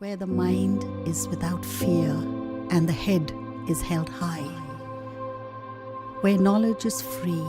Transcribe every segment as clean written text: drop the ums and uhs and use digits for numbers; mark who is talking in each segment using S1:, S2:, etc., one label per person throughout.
S1: where the mind is without fear and the head is held high, where knowledge is free.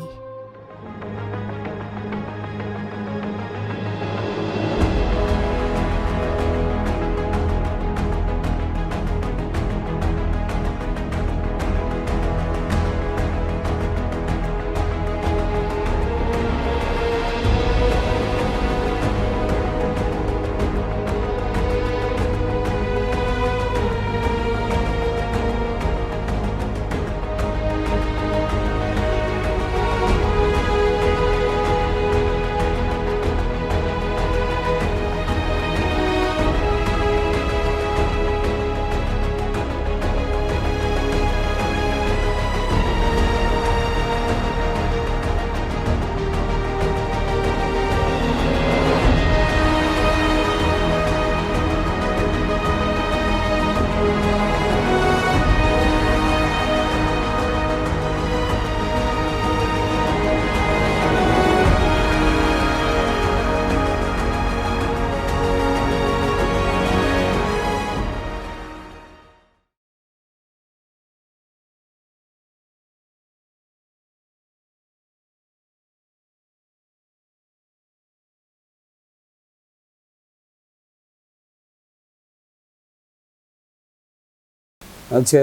S2: আচ্ছা,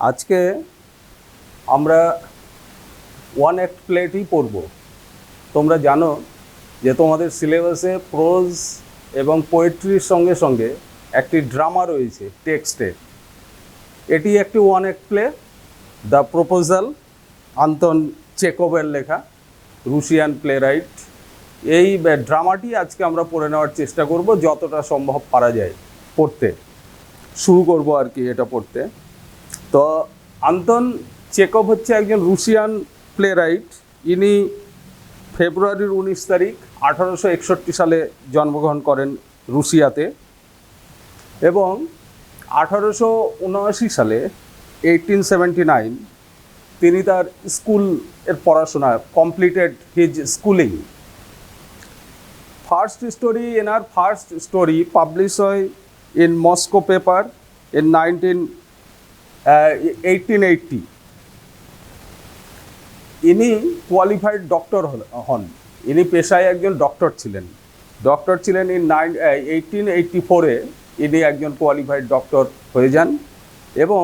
S2: আজকে আমরা one act প্লেটই পড়ব। তোমরা জানো যে তোমাদের সিলেবাসে প্রোজ এবং পোয়েট্রির সঙ্গে সঙ্গে একটি ড্রামা রয়েছে টেক্সটে। এটি একটি one act play, the proposal, Anton চেকভের লেখা, রুশিয়ান প্লেরাইট। এই ড্রামাটি আজকে আমরা পড়ে নেওয়ার চেষ্টা করব, যতটা সম্ভব পারা যায় পড়তে। শুরু করব আর কি এটা পড়তে। তো আন্তন চেকভ হচ্ছে একজন রুশিয়ান প্লেরাইট। ইনি ফেব্রুয়ারির 19 তারিখ 1861 সালে জন্মগ্রহণ করেন রুশিয়াতে, এবং 1879 সালে 1879 তিনি তার স্কুলের পড়াশোনা completed his schooling. First story publish হয় in Moscow paper in 1880. ইনি কোয়ালিফাইড ডক্টর হন। ইনি পেশায় একজন ডক্টর ছিলেন। ইন 1884-এ ইনি একজন কোয়ালিফাইড ডক্টর হয়ে যান, এবং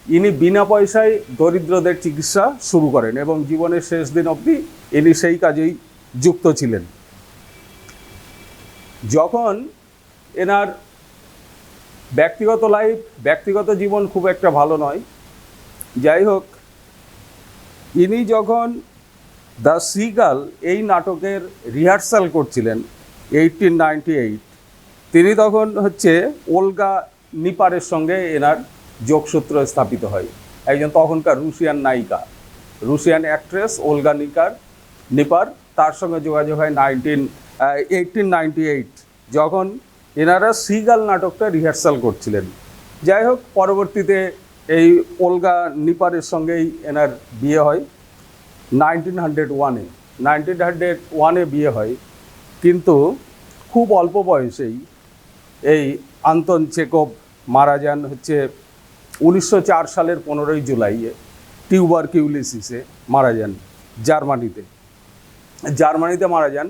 S2: ইনি বিনা পয়সায় দরিদ্রদের চিকিৎসা শুরু করেন, এবং জীবনের শেষ দিন অবধি ইনি সেই কাজেই যুক্ত ছিলেন। যখন এনার ব্যক্তিগত জীবন খুব একটা ভালো নয়, যাই হোক, ইনি যখন দ্য সিগাল এই নাটকের রিহার্সাল করছিলেন 1898, তিনি তখন ওলগা নিপারের সঙ্গে এনার যোগসূত্র স্থাপিত হয়। একজন তখনকার রুশিয়ান নায়িকা, রুশিয়ান অ্যাক্ট্রেস ওলগা নিপার, তার সঙ্গে যোগাযোগ হয় 1898, যখন এনারা সিগাল নাটকটা রিহার্সাল করছিলেন। যাই হোক, পরবর্তীতে এই ওলগা নিপারের সঙ্গেই এনার বিয়ে হয় 1901-এ বিয়ে হয়। কিন্তু খুব অল্প বয়সেই এই আন্তন চেকভ মারা যান 1904 সালের 15 জুলাইয়ে টিউবারকিউলিসিসে মারা যান। জার্মানিতে মারা যান।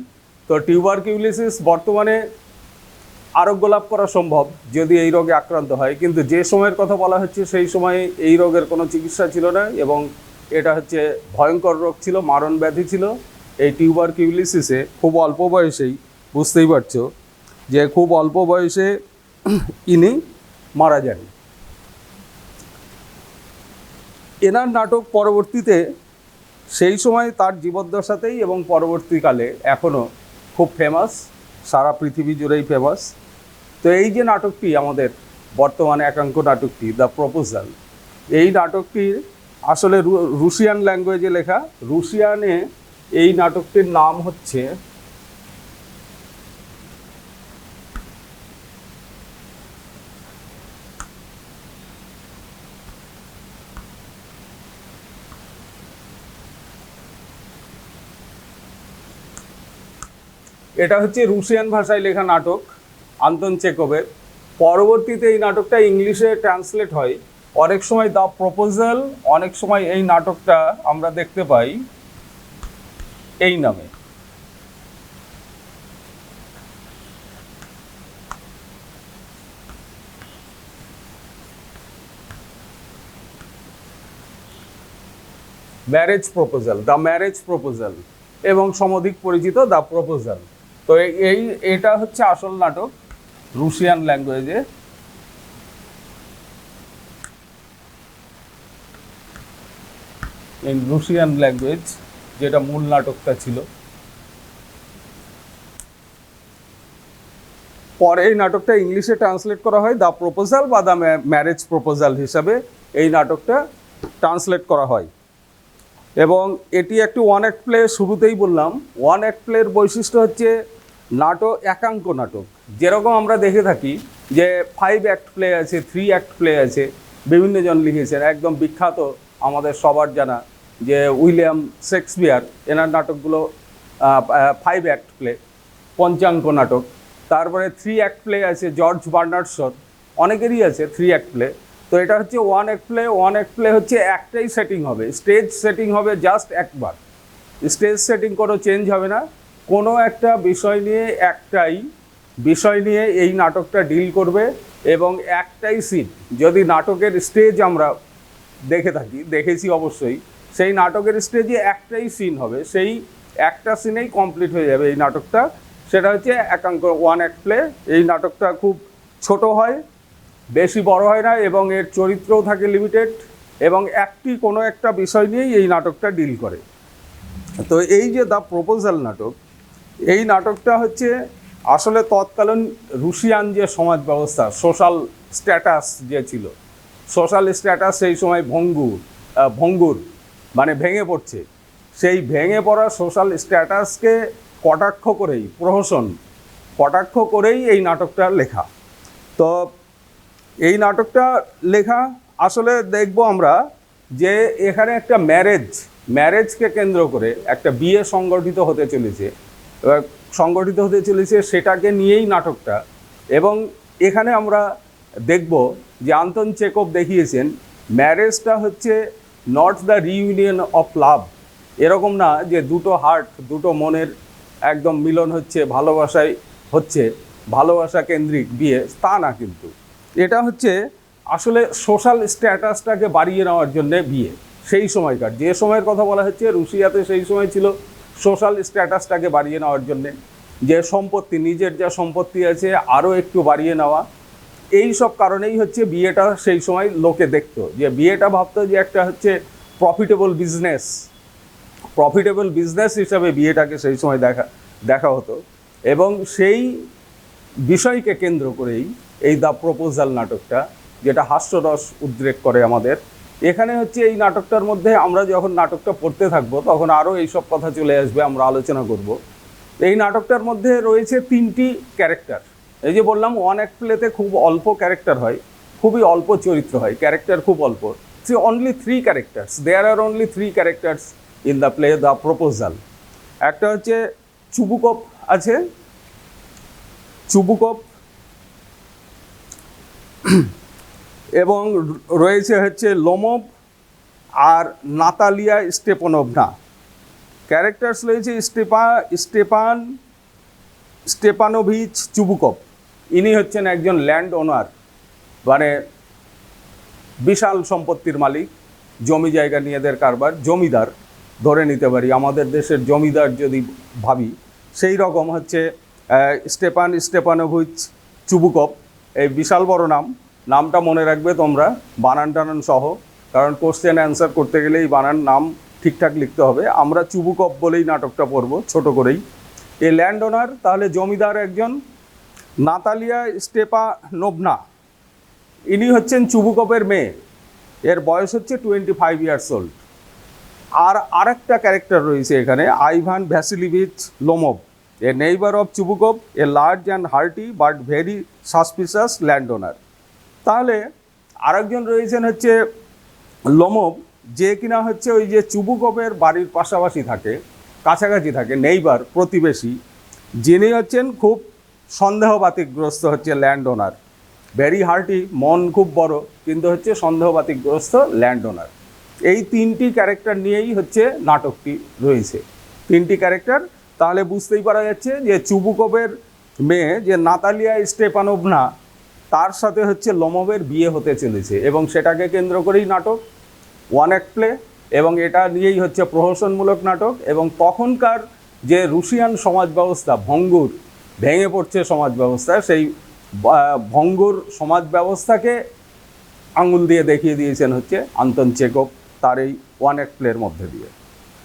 S2: তো টিউবারকিউলিসিস বর্তমানে আরোগ্য লাভ করা সম্ভব যদি এই রোগে আক্রান্ত হয়, কিন্তু যে সময়ের কথা বলা হচ্ছে সেই সময়ে এই রোগের কোনো চিকিৎসা ছিল না, এবং এটা ভয়ঙ্কর রোগ ছিল, মারণ ব্যাধি ছিল। এই টিউবারকিউলিসিসে খুব অল্প বয়সেই, বুঝতেই পারছো যে খুব অল্প বয়সে ইনি মারা যান। এনার নাটক পরবর্তীতে সেই সময় তার জীবদ্দশাতেই এবং পরবর্তীকালে এখনও খুব ফেমাস, সারা পৃথিবী জুড়েই ফেমাস। তো এই যে নাটকটি, আমাদের বর্তমানে একাঙ্ক নাটকটি দ্য প্রপোজাল, এই নাটকটি আসলে রুশিয়ান ল্যাঙ্গুয়েজে লেখা। রুশিয়ানে এই নাটকটির নাম হচ্ছে এটা রুশিয়ান ভাষায় লেখা নাটক। আন্তন চেকভের। পরবর্তীতে এই নাটকটা ইংলিশে ট্রান্সলেট হয় অনেক সময় দ্য প্রপোজাল, অনেক সময় এই নাটকটা আমরা দেখতে পাই এই নামে। Marriage proposal, the marriage proposal, এবং সমধিক পরিচিত দ্য প্রপোজাল। তো এটা হচ্ছে আসল নাটক রুশিয়ান ল্যাঙ্গুয়েজে। ইন রুশিয়ান ল্যাঙ্গুয়েজ, যেটা মূল নাটকটা ছিল। পরে এই নাটকটা ইংলিশে ট্রান্সলেট করা হয় দ্য প্রপোজাল বা দ্য ম্যারেজ প্রপোজাল হিসাবে এই নাটকটা ট্রান্সলেট করা হয়। এবং এটি একটি ওয়ান অ্যাক্ট প্লে। শুরুতেই বললাম ওয়ান অ্যাক্ট প্লের বৈশিষ্ট্য হচ্ছে নাটক একাঙ্ক নাটক। যেরকম আমরা দেখে থাকি যে 5 অ্যাক্ট প্লে আছে, 3 অ্যাক্ট প্লে আছে, বিভিন্ন জন লিখেছেন। একদম বিখ্যাত আমাদের সবার জানা যে উইলিয়াম শেক্সপিয়ার, এনার নাটকগুলো 5 অ্যাক্ট প্লে, পঞ্চাঙ্ক নাটক। তারপরে 3 অ্যাক্ট প্লে আছে জর্জ বার্নার্ড শর, অনেকেরই আছে 3 অ্যাক্ট প্লে। তো এটা হচ্ছে one act play. One act play হচ্ছে একটাই সেটিং হবে, স্টেজ সেটিং হবে জাস্ট একবার, স্টেজ সেটিং কোনো চেঞ্জ হবে না। কোনো একটা বিষয় নিয়ে একটাই বিষয় নিয়ে এই নাটকটা ডিল করবে এবং একটাই সিন। যদি নাটকের স্টেজ আমরা দেখেছি অবশ্যই, সেই নাটকের স্টেজে একটাই সিন হবে, সেই একটা সিনেই কমপ্লিট হয়ে যাবে এই নাটকটা। সেটা হচ্ছে একাঙ্ক ওয়ান অ্যাক্ট প্লে। এই নাটকটা খুব ছোট হয়, বেশি বড় হয় না, এবং এর চরিত্রও থাকে লিমিটেড, এবং কোনো একটা বিষয় নিয়েই এই নাটকটা ডিল করে। তো এই যে দ্য প্রপোজাল নাটক, এই নাটকটা হচ্ছে আসলে তৎকালীন রুশিয়ান যে সমাজ ব্যবস্থা, সোশ্যাল স্ট্যাটাস যে ছিল, সোশ্যাল স্ট্যাটাস সেই সময় ভঙ্গুর মানে ভেঙে পড়ছে। সেই ভেঙে পড়া সোশ্যাল স্ট্যাটাসকে কটাক্ষ করেই এই নাটকটা লেখা। তো এই নাটকটা লেখা আসলে দেখব আমরা যে এখানে একটা ম্যারেজকে কেন্দ্র করে একটা বিয়ে সংগঠিত হতে চলেছে, সেটাকে নিয়েই নাটকটা। এবং এখানে আমরা দেখব যে আন্তন চেকভ দেখিয়েছেন ম্যারেজটা হচ্ছে not the reunion of love. এরকম না যে দুটো হার্ট, দুটো মনের একদম মিলন হচ্ছে, ভালোবাসা কেন্দ্রিক বিয়ে, তা না। কিন্তু এটা হচ্ছে আসলে সোশ্যাল স্ট্যাটাসটাকে বাড়িয়ে নেওয়ার জন্যে বিয়ে। সেই সময়কার যে সময়ের কথা বলা হচ্ছে রুশিয়াতে, সেই সময় ছিল সোশ্যাল স্ট্যাটাসটাকে বাড়িয়ে নেওয়ার জন্যে, যে সম্পত্তি, নিজের যা সম্পত্তি আছে আরও একটু বাড়িয়ে নেওয়া। এই সব কারণেই হচ্ছে বিয়েটা সেই সময় লোকে দেখতো, যে বিয়েটা ভাবতো যে একটা হচ্ছে প্রফিটেবল বিজনেস হিসাবে বিয়েটাকে সেই সময় দেখা হতো। এবং সেই বিষয়কে কেন্দ্র করেই এই দ্য প্রপোজাল নাটকটা, যেটা হাস্যরস উদ্রেক করে আমাদের। এখানে হচ্ছে এই নাটকটার মধ্যে আমরা যখন নাটকটা পড়তে থাকবো তখন আরও এইসব কথা চলে আসবে, আমরা আলোচনা করব। এই নাটকটার মধ্যে রয়েছে 3টি ক্যারেক্টার। এই যে বললাম ওয়ান অ্যাক্ট প্লেতে খুব অল্প ক্যারেক্টার হয়, খুবই অল্প চরিত্র হয়, ক্যারেক্টার খুব অল্প। only 3 characters. There are only 3 characters in the play the proposal. একটা হচ্ছে চুবুকভ আছে, এবং রয়েছে হচ্ছে লোমভ আর নাতালিয়া স্টেপানোভনা। ক্যারেক্টার্স রয়েছে স্টেপানোভিচ চুবুকভ। ইনি হচ্ছেন একজন ল্যান্ড ওনার, মানে বিশাল সম্পত্তির মালিক, জমি জায়গা নিয়ে এদের কারবার, জমিদার ধরে নিতে পারি, আমাদের দেশের জমিদার যদি ভাবি সেই রকম হচ্ছে স্টেপানোভিচ চুবুকভ। এই বিশাল বড় নামটা মনে রাখবে তোমরা, বানান সহ, কারণ কোশ্চেন অ্যান্সার করতে গেলে এই নাম ঠিকঠাক লিখতে হবে। আমরা চুবুকভ বলেই নাটকটা পড়ব, ছোট করেই। এই ল্যান্ড ওনার, তাহলে জমিদার একজন। নাতালিয়া স্টেপানোভনা, ইনি হচ্ছেন চুবুকভের মেয়ে, এর বয়স হচ্ছে 25 ইয়ার্স ওল্ড। আর আরেকটা ক্যারেক্টার রয়েছে এখানে, Ivan Vasilyevich Lomov, A neighbour of Chubukov, a large and hearty but very suspicious land ওনার। তাহলে আরেকজন রয়েছেন হচ্ছে লোমভ, যে কিনা হচ্ছে ওই যে চুবুকভের বাড়ির পাশাপাশি থাকে, কাছাকাছি থাকে, নেইবার, প্রতিবেশী, যিনি হচ্ছেন খুব সন্দেহবাতিকগ্রস্ত হচ্ছে ল্যান্ড ওনার, ভেরি হার্টি, মন খুব বড়, কিন্তু হচ্ছে সন্দেহবাতিকগ্রস্ত ল্যান্ড ওনার। এই তিনটি ক্যারেক্টার নিয়েই হচ্ছে নাটকটি রয়েছে, তিনটি ক্যারেক্টার। তাহলে বুঝতেই পারা যাচ্ছে যে চুবুকভের মেয়ে যে নাতালিয়া স্টেপানোভনা, তার সাথে হচ্ছে লোমোভের বিয়ে হতে চলেছে, এবং সেটাকে কেন্দ্র করেই নাটক, ওয়ান অ্যাক্ট প্লে, এবং এটা নিয়েই হচ্ছে প্রহসনমূলক নাটক। এবং তখনকার যে রুশিয়ান সমাজ ব্যবস্থা ভঙ্গুর, ভেঙে পড়ছে সমাজ ব্যবস্থা, সেই ভঙ্গুর সমাজ ব্যবস্থাকে আঙুল দিয়ে দেখিয়ে দিয়েছেন হচ্ছে আন্তন চেকভ তার এই ওয়ান অ্যাক্ট প্লের মধ্যে দিয়ে।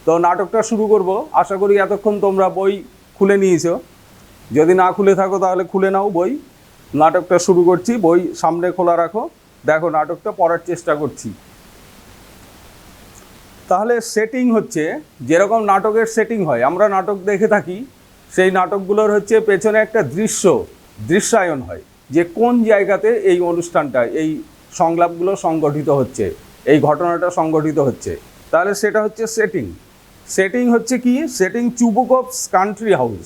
S2: তো নাটকটা শুরু করব। আশা করি এতক্ষণ তোমরা বই খুলে নিয়েছো, যদি না খুলে থাকো তাহলে খুলে নাও বই। নাটকটা শুরু করছি, বই সামনে খোলা রাখো, দেখো নাটকটা পড়ার চেষ্টা করছি। তাহলে সেটিং হচ্ছে যেরকম নাটকের সেটিং হয়, আমরা নাটক দেখে থাকি, সেই নাটকগুলোর হচ্ছে পেছনে একটা দৃশ্যায়ন হয়, যে কোন জায়গাতে এই অনুষ্ঠানটা, এই সংলাপগুলো সংগঠিত হচ্ছে, এই ঘটনাটা সংগঠিত হচ্ছে। তাহলে সেটা হচ্ছে সেটিং। সেটিং হচ্ছে কি? Setting Chubukov's country house.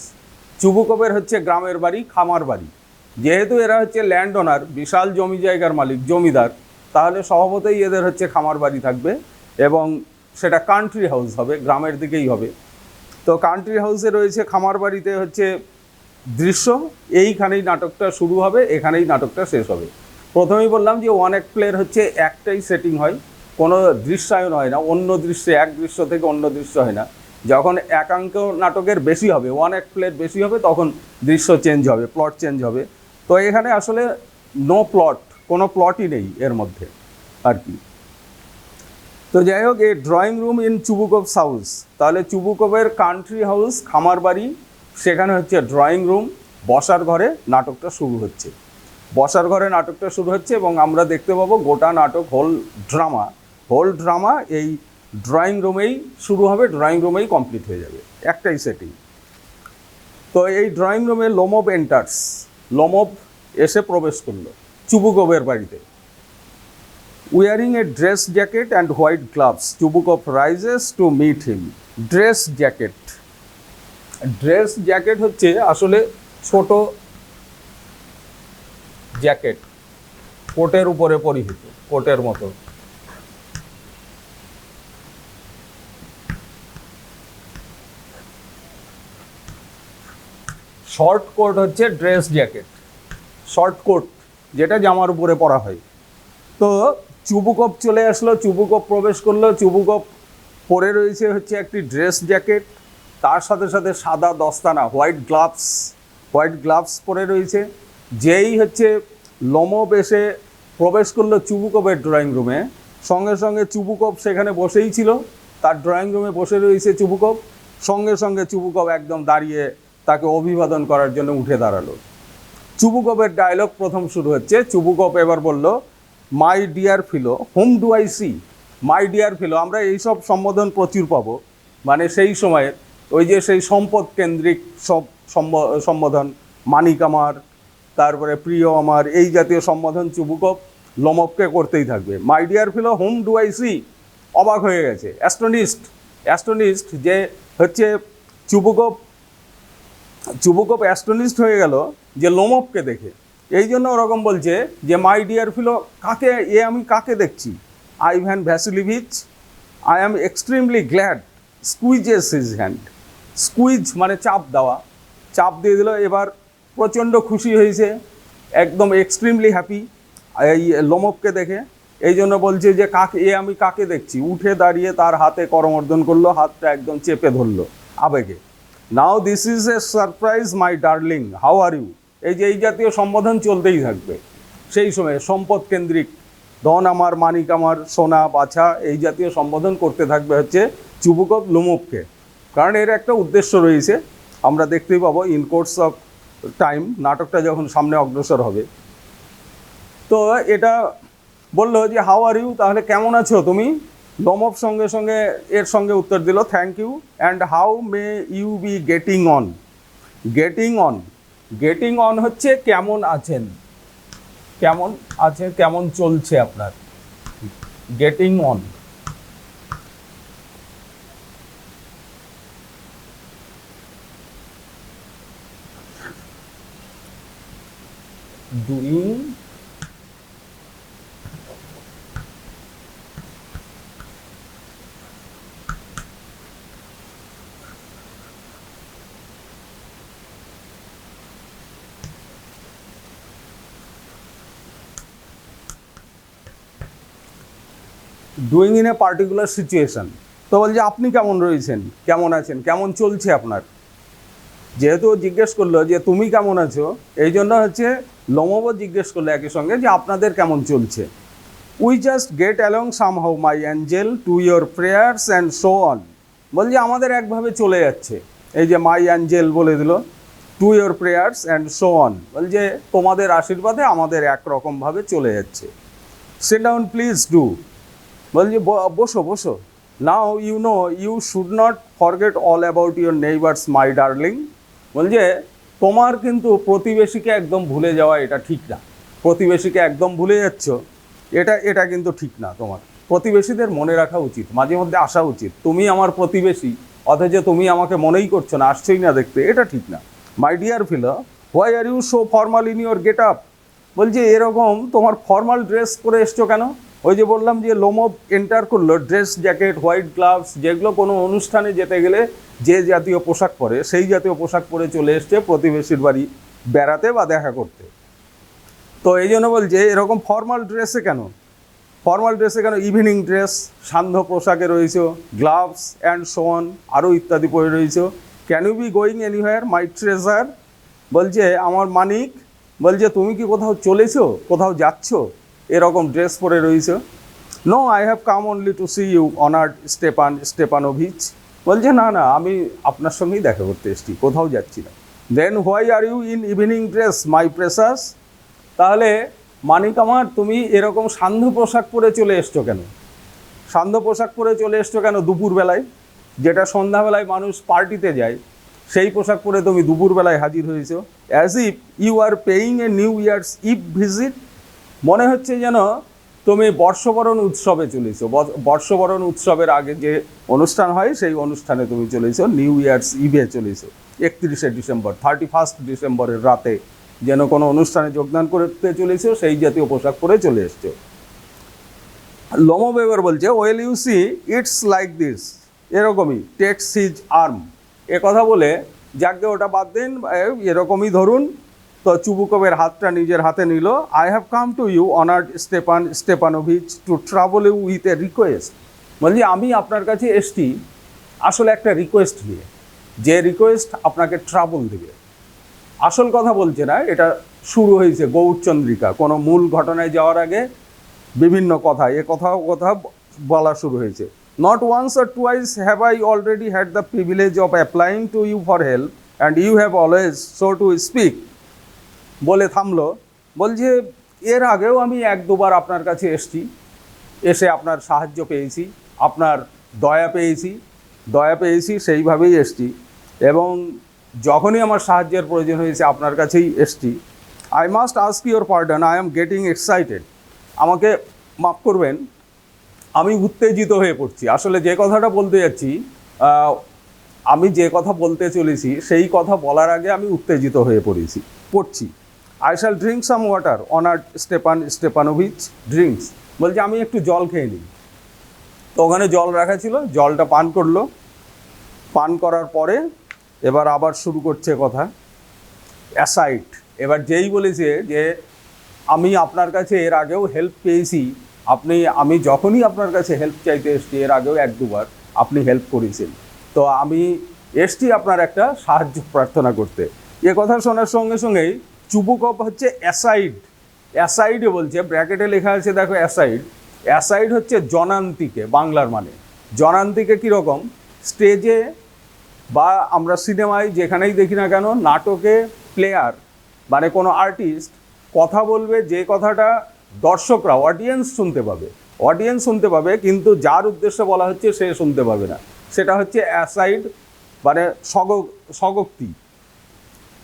S2: চুবুকভের হচ্ছে গ্রামের বাড়ি, খামার বাড়ি। যেহেতু এরা হচ্ছে ল্যান্ড ওনার, বিশাল জমি জায়গার মালিক, জমিদার, তাহলে স্বভাবতই এদের হচ্ছে খামার বাড়ি থাকবে, এবং সেটা কান্ট্রি হাউস হবে, গ্রামের দিকেই হবে। তো কান্ট্রি হাউসে রয়েছে খামার বাড়িতে হচ্ছে দৃশ্য, এইখানেই নাটকটা শুরু হবে, এখানেই নাটকটা শেষ হবে। প্রথমেই বললাম যে ওয়ান অ্যাক্ট প্লের হচ্ছে একটাই সেটিং হয়, কোনো দৃশ্যায়ন হয় না, অন্য দৃশ্যে, এক দৃশ্য থেকে অন্য দৃশ্য হয় না। যখন একাঙ্ক নাটকের বেশি হবে, ওয়ান অ্যাক্ট প্লের বেশি হবে, তখন দৃশ্য চেঞ্জ হবে, প্লট চেঞ্জ হবে। তো এখানে আসলে নো প্লট, কোনো প্লটই নেই এর মধ্যে আর কি। তো যাই হোক, এই ড্রয়িং রুম ইন চুবুকভস হাউস, তাহলে চুবুকভের কান্ট্রি হাউস, খামার বাড়ি, সেখানে হচ্ছে ড্রয়িং রুম, বসার ঘরে নাটকটা শুরু হচ্ছে। বসার ঘরে নাটকটা শুরু হচ্ছে, এবং আমরা দেখতে পাবো গোটা নাটক, হোল ড্রামা এই ড্রয়িং রুমেই শুরু হবে, ড্রয়িং রুমেই কমপ্লিট হয়ে যাবে, একটাই সেটিং। তো এই ড্রয়িং রুমে লোমোভ এন্টার্স, লোমোভ এসে প্রবেশ করলো চুবুকভের বাড়িতে। Wearing a dress jacket and white gloves, Chubukov rises to meet him. Dress jacket হচ্ছে আসলে ছোট জ্যাকেট, কোটের উপরে পরিহিত, কোটের মতো। শর্ট কোট হচ্ছে ড্রেস জ্যাকেট, শর্ট কোট যেটা জামার উপরে পরা হয়। তো চুবুকভ চলে আসলো, চুবুকভ প্রবেশ করলো, চুবুকভ পরে রয়েছে হচ্ছে একটি ড্রেস জ্যাকেট, তার সাথে সাথে সাদা দস্তানা, হোয়াইট গ্লাভস পরে রয়েছে। যেই হচ্ছে লোমোভ এসে প্রবেশ করলো চুবুকভের ড্রয়িং রুমে, সঙ্গে সঙ্গে চুবুকভ সেখানে বসেই ছিল, তার ড্রয়িং রুমে বসে রয়েছে চুবুকভ, সঙ্গে সঙ্গে চুবুকভ একদম দাঁড়িয়ে তাকে অভিবাদন করার জন্য উঠে দাঁড়ালো। চুবুকভের ডায়লগ প্রথম শুরু হচ্ছে। চুবুকভ এবার বলল, my dear fellow, whom do I see. My dear fellow, আমরা এইসব সম্বোধন প্রচুর পাবো, মানে সেই সময়ের ওই যে সেই সম্পদ কেন্দ্রিক সব সম্বোধন, মানিক আমার, তারপরে প্রিয় আমার, এই জাতীয় সম্বোধন চুবুকভ লোমোভকে করতেই থাকবে। My dear fellow, whom do I see. অবাক হয়ে গেছে, অ্যাস্টোনিস্ট যে হচ্ছে চুবুকভ অ্যাস্টোনিস্ট হয়ে গেল যে লোমোভকে দেখে। এই জন্য ওরকম বলছে যে মাই ডিয়ার ফিলো, কাকে আমি কাকে দেখছি? Ivan Vassilevitch, I am extremely glad, squeezes his hand. Squeeze মানে চাপ দেওয়া, চাপ দিয়ে দিল। এবার প্রচণ্ড খুশি হয়েছে, একদম এক্সট্রিমলি হ্যাপি এই লোমোভকে দেখে। এই জন্য বলছে যে আমি কাকে দেখছি। উঠে দাঁড়িয়ে তার হাতে করমর্দন করলো, হাতটা একদম চেপে ধরলো আবেগে। Now this is a surprise my darling, how are you. এই জাতীয় সম্বোধন চলতেই থাকবে। সেই সময় সম্পদ কেন্দ্রিক, ধন আমার, মানিক আমার, সোনা বাছা, এই জাতীয় সম্বোধন করতে থাকবে হচ্ছে চুবুকভ লোমোভকে। কারণ এর একটা উদ্দেশ্য রয়েছে, আমরা দেখতেই পাবো ইন কোর্স অফ টাইম, নাটকটা যখন সামনে অগ্রসর হবে। তো এটা বললো যে হাউ আর ইউ, তাহলে কেমন আছো তুমি? লোমোভ সঙ্গে সঙ্গে এর সঙ্গে উত্তর দিল, thank you, and how may you be getting on. Getting on হচ্ছে কেমন আছেন, কেমন চলছে আপনার, getting on. Doing doing in a particular situation. তো বলছে আপনি কেমন রয়েছেন, কেমন আছেন, কেমন চলছে আপনার। যেহেতু জিজ্ঞেস করলো যে তুমি কেমন আছো, এই জন্য হচ্ছে লমবও জিজ্ঞেস করলো একই সঙ্গে যে আপনাদের কেমন চলছে। We just get along somehow my Angel to your prayers and so on. বলছে আমাদের একভাবে চলে যাচ্ছে, এই যে মাই অ্যাঞ্জেল বলে দিল, to your prayers and so on, বলছে তোমাদের আশীর্বাদে আমাদের একরকমভাবে চলে যাচ্ছে। সিট ডাউন প্লিজ ডু, বলছে বসো বসো। Now you know you should not forget all about your neighbours my darling. বলছে তোমার কিন্তু প্রতিবেশীকে একদম ভুলে যাওয়া এটা ঠিক না। প্রতিবেশীকে একদম ভুলে যাচ্ছ, এটা কিন্তু ঠিক না। তোমার প্রতিবেশীদের মনে রাখা উচিত, মাঝে মধ্যে আসা উচিত। তুমি আমার প্রতিবেশী অথচ তুমি আমাকে মনেই করছো না, আসছেই না দেখতে, এটা ঠিক না। My dear fellow, why are you so formal in your get up. বলছে এরকম তোমার ফর্মাল ড্রেস পরে এসছো কেন? ওই যে বললাম যে লোমব এন্টার করলো, ড্রেস জ্যাকেট, হোয়াইট গ্লাভস, যেগুলো কোনো অনুষ্ঠানে যেতে গেলে যে জাতীয় পোশাক পরে সেই জাতীয় পোশাক পরে চলে এসছে প্রতিবেশীর বাড়ি বেড়াতে বা দেখা করতে। তো এই জন্য বলছে এরকম ফর্মাল ড্রেসে কেন, ফর্মাল ড্রেসে কেন, ইভিনিং ড্রেস, সান্ধ্য পোশাকে রয়েছে, গ্লাভস অ্যান্ড সোন, আরও ইত্যাদি পরে রয়েছে। Can you be going anywhere my treasure. বলছে আমার মানিক, বলছে তুমি কি কোথাও চলেছো, কোথাও যাচ্ছ এরকম ড্রেস পরে রয়েছে। No, I have come only to see you honoured Stepan Stepanovich. বলছে না না, আমি আপনার সঙ্গেই দেখা করতে এসেছি, কোথাও যাচ্ছি না। Then why are you in evening dress my precious. তাহলে মানিক আমার, তুমি এরকম সান্ধ্য পোশাক পরে চলে এসছো কেন? সান্ধ্য পোশাক পরে চলে এসছো কেন দুপুরবেলায়? যেটা সন্ধ্যাবেলায় মানুষ পার্টিতে যায়, সেই পোশাক পরে তুমি দুপুরবেলায় হাজির হয়েছো। As if you are paying a new year's eve visit. মনে হচ্ছে যেন তুমি বর্ষবরণ উৎসবে চলেছো, বর্ষবরণ উৎসবের আগে যে অনুষ্ঠান হয় সেই অনুষ্ঠানে তুমি চলেছো, নিউ ইয়ার্স ইভে চলেছো। 31শে ডিসেম্বর, 31 ডিসেম্বরের রাতে যেন কোনো অনুষ্ঠানে যোগদান করতে চলেছো, সেই জাতীয় পোশাক পরে চলে এসছো। লোমব এবার বলছে well you see it's like this, এরকমই, টেক্স হিজ আর্ম। এ কথা বলে যাকে ওটা বাদ দিন, এরকমই ধরুন। তো চুবুকবের হাতটা নিজের হাতে নিল। I have come to you honoured Stepan Stepanovich to trouble you with a request. বলছি আমি আপনার কাছে এসছি আসলে একটা রিকোয়েস্ট নিয়ে, যে রিকোয়েস্ট আপনাকে ট্রাভেল দেবে। আসল কথা বলছে না, এটা শুরু হয়েছে গৌরচন্দ্রিকা, কোনো মূল ঘটনায় যাওয়ার আগে বিভিন্ন কথা, কথা বলা শুরু হয়েছে। Not once or twice have I already had the privilege of applying to you for help and you have always so to speak. বলে থামলো। বলছে এর আগেও আমি 1-2বার আপনার কাছে এসেছি, এসে আপনার সাহায্য পেয়েছি, আপনার দয়া পেয়েছি, সেইভাবেই এসেছি। এবং যখনই আমার সাহায্যের প্রয়োজন হয়েছে আপনার কাছেই এসেছি। I must ask your pardon, I am getting excited. আমাকে মাফ করবেন, আমি উত্তেজিত হয়ে পড়ছি। আসলে যে কথাটা বলতে যাচ্ছি, আমি যে কথা বলতে চলেছি সেই কথা বলার আগে আমি উত্তেজিত হয়ে পড়ছি। I shall drink some water honoured Stepanovich drinks. বলছে আমি একটু জল খেয়ে নিই। তো ওখানে জল রাখা ছিল, জলটা পান করলো। পান করার পরে এবার আবার শুরু করছে কথা, অ্যাসাইড। এবার যেই বলেছে যে আমি আপনার কাছে এর আগেও হেল্প পেয়েছি, আমি যখনই আপনার কাছে হেল্প চাইতে এসেছি এর আগেও 1-2বার আপনি হেল্প করেছেন, তো আমি এসেছি আপনার একটা সাহায্য প্রার্থনা করতে। এ কথা শোনার সঙ্গে সঙ্গেই চুবুকপ হচ্ছে অ্যাসাইডে বলছে, ব্র্যাকেটে লেখা আছে দেখো অ্যাসাইড হচ্ছে জনান্তিকে, বাংলার মানে। জনান্তিকে কীরকম, স্টেজে বা আমরা সিনেমায় যেখানেই দেখি না কেন, নাটকে প্লেয়ার মানে কোনো আর্টিস্ট কথা বলবে, যে কথাটা দর্শকরা অডিয়েন্স শুনতে পাবে, কিন্তু যার উদ্দেশ্যে বলা হচ্ছে সে শুনতে পাবে না, সেটা হচ্ছে অ্যাসাইড মানে স্বগোক্তি।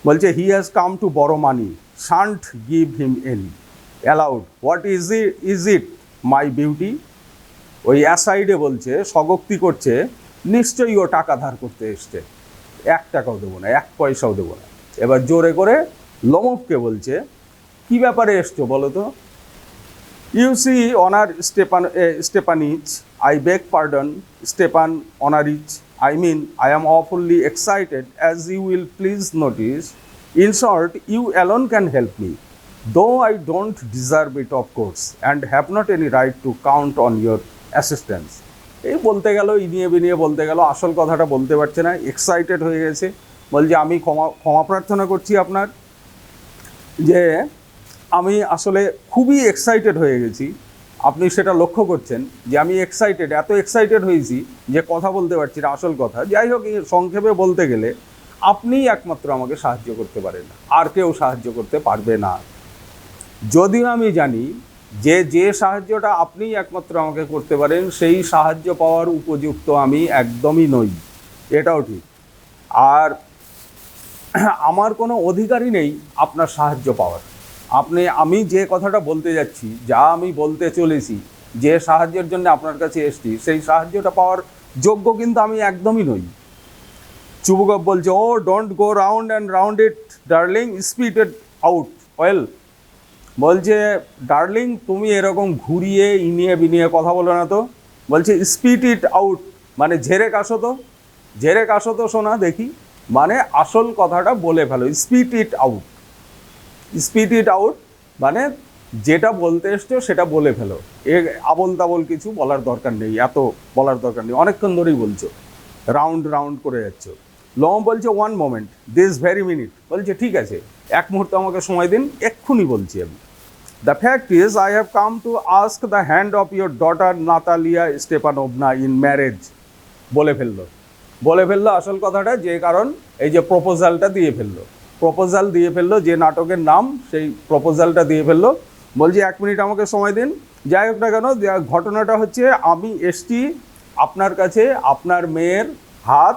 S2: বলছে he has come to borrow money, shan't give him any aloud, what is it my beauty. ওই অ্যাসাইডে বলছে, স্বগোক্তি করছে, নিশ্চয়ই ও টাকা ধার করতে এসছে, 1 টাকাও দেবো না, 1 পয়সাও দেবো না। এবার জোরে করে লোমবকে বলছে কি ব্যাপারে এসছো বলো তো? You see honour Stepanitch, I beg pardon Stepan Honouritch, I mean, I am awfully excited, as you will please notice. In short, you alone can help me, though I don't deserve it, of course, and have not any right to count on your assistance. এই বলতে গেল, ইনিয়ে বিনিয়ে বলতে গেল, আসল কথাটা বলতে পারছে না, এক্সাইটেড হয়ে গেছে, বলছে আমি ক্ষমা প্রার্থনা করছি আপনার, যে আমি আসলে খুবই এক্সাইটেড হয়ে গেছি। আপনি সেটা লক্ষ্য করছেন যে আমি এক্সাইটেড, এত এক্সাইটেড হয়েছি যে কথা বলতে পারছি না, আসল কথা। যাই হোক, সংক্ষেপে বলতে গেলে আপনিই একমাত্র আমাকে সাহায্য করতে পারেন, আর কেউ সাহায্য করতে পারবে না। যদিও আমি জানি যে সাহায্যটা আপনিই একমাত্র আমাকে করতে পারেন, সেই সাহায্য পাওয়ার উপযুক্ত আমি একদমই নই, এটাও ঠিক। আর আমার কোনো অধিকারই নেই আপনার সাহায্য পাওয়ার। আমি যে কথাটা বলতে যাচ্ছি, যা আমি বলতে চলেছি, যে সাহায্যের জন্য আপনার কাছে এসছি, সেই সাহায্যটা পাওয়ার যোগ্য কিন্তু আমি একদমই নই। চুবুকপ বলছে, oh don't go round and round it darling, speed it out well. বলছে, ডার্লিং তুমি এরকম ঘুরিয়ে ইনিয়ে বিনিয়ে কথা বলো না তো। বলছে স্পিড ইট আউট, মানে ঝেড়ে কাশো তো শোনা দেখি, মানে আসল কথাটা বলে ফেলো। স্পিড ইট আউট মানে যেটা বলতে এসছো সেটা বলে ফেলো। আবল তাবল কিছু বলার দরকার নেই, এত বলার দরকার নেই, অনেকক্ষণ ধরেই বলছো, রাউন্ড করে যাচ্ছ। লম বলছে, one moment, this very minute. বলছে ঠিক আছে, এক মুহূর্ত আমাকে সময় দিন, এক্ষুনি বলছি আমি। The fact is, I have come to ask the hand of your daughter Natalia Stepanovna in marriage. বলে ফেললো আসল কথাটা, যে কারণ এই যে প্রপোজালটা দিয়ে ফেললো, যে নাটকের নাম, সেই প্রপোজালটা দিয়ে ফেললো। বলছি 1 মিনিট আমাকে সময় দিন। যাই হোক না কেন, ঘটনাটা হচ্ছে আমি এসছি আপনার কাছে আপনার মেয়ের হাত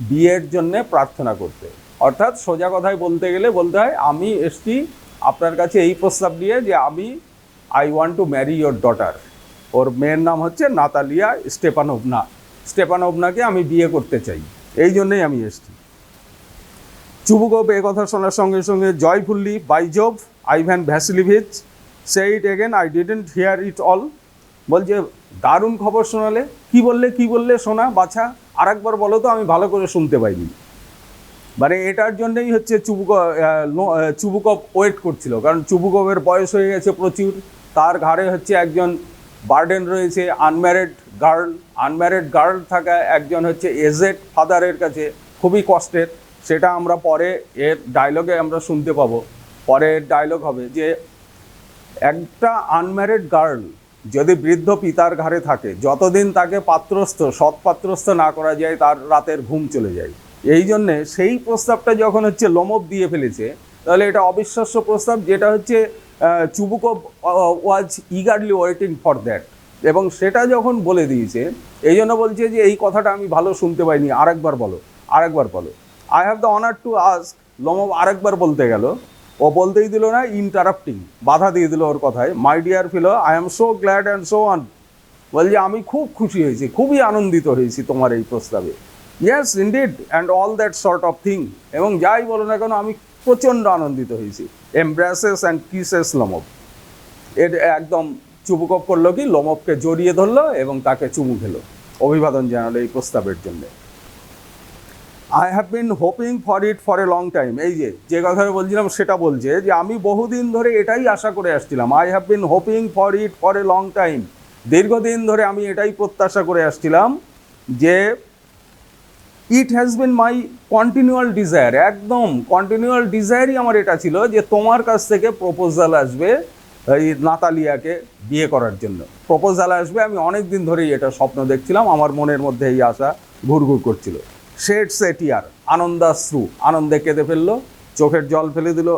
S2: বিয়ের জন্যে প্রার্থনা করতে। অর্থাৎ সোজা কথায় বলতে গেলে বলতে হয়, আমি এসছি আপনার কাছে এই প্রস্তাব নিয়ে যে I want to marry your daughter. ওর মেয়ের নাম হচ্ছে নাতালিয়া স্টেপানোভনাকে আমি বিয়ে করতে চাই, এই জন্যেই আমি এসছি। চুবুকপ এ কথা শোনার সঙ্গে সঙ্গে joyfully, by Jove, Ivan Vassilevitch, say it again, I didn't hear it all. বলছে, দারুণ খবর শোনালে। কি বললে শোনা বাছা, আরেকবার বলো তো, আমি ভালো করে শুনতে পাইনি। মানে এটার জন্যই হচ্ছে চুবুকপ ওয়েট করছিল, কারণ চুবুকপের বয়স হয়ে গেছে প্রচুর, তার ঘাড়ে হচ্ছে একজন বার্ডেন রয়েছে, আনম্যারিড গার্ল থাকা, একজন হচ্ছে এজেড ফাদারের কাছে, খুবই কষ্টের। সেটা আমরা পরে এর ডায়লগে আমরা শুনতে পাবো, পরের ডায়লগ হবে যে একটা আনম্যারিড গার্ল যদি বৃদ্ধ পিতার ঘাড়ে থাকে, যতদিন তাকে সৎ পাত্রস্থ না করা যায়, তার রাতের ঘুম চলে যায়। এই জন্যে সেই প্রস্তাবটা যখন হচ্ছে লোমব দিয়ে ফেলেছে, তাহলে এটা অবিশ্বাস্য প্রস্তাব, যেটা হচ্ছে চুবুকপ ওয়াজ ইগারলি ওয়েটিং ফর দ্যাট। এবং সেটা যখন বলে দিয়েছে, এই জন্য বলছে যে এই কথাটা আমি ভালো শুনতে পাইনি, আরেকবার বলো। I have the honour to ask. লোমব আরেকবার বলতে গেল, ও বলতেই দিল না, ইন্টারাপ্টিং, বাধা দিয়ে দিল ওর কথায়। মাই dear fellow, I am so glad and so on. বলছে আমি খুব খুশি হয়েছি, খুবই আনন্দিত হয়েছি তোমার এই প্রস্তাবে। Yes indeed and all that sort of thing. এবং যাই বলো না কেন, আমি প্রচণ্ড আনন্দিত হয়েছি। এমব্রাসেস অ্যান্ড কিসেস লোমব। এর একদম চুবুকপ করলো কি, লোমবকে জড়িয়ে ধরলো এবং তাকে চুমু খেলো, অভিবাদন জানালো এই প্রস্তাবের জন্য। I have been hoping for it for a long time. এই যে কথাটা বলছিলাম, সেটা বলছে যে আমি বহুদিন ধরে এটাই আশা করে আসছিলাম। I have been hoping for it for a long time. দীর্ঘদিন ধরে আমি এটাই প্রত্যাশা করে আসছিলাম যে it has been my continual desire, একদম কন্টিনিউয়াল ডিজায়ারই আমার এটা ছিল যে তোমার কাছ থেকে প্রপোজাল আসবে এই নাতালিয়াকে বিয়ে করার জন্য। প্রপোজাল আসবে, আমি অনেক দিন ধরেই এটা স্বপ্ন দেখছিলাম, আমার মনের মধ্যে এই আশা ঘুরঘুর করছিল। শেড সে টিয়ার, আনন্দাশ্রু, আনন্দে কেঁদে ফেললো, চোখের জল ফেলে দিল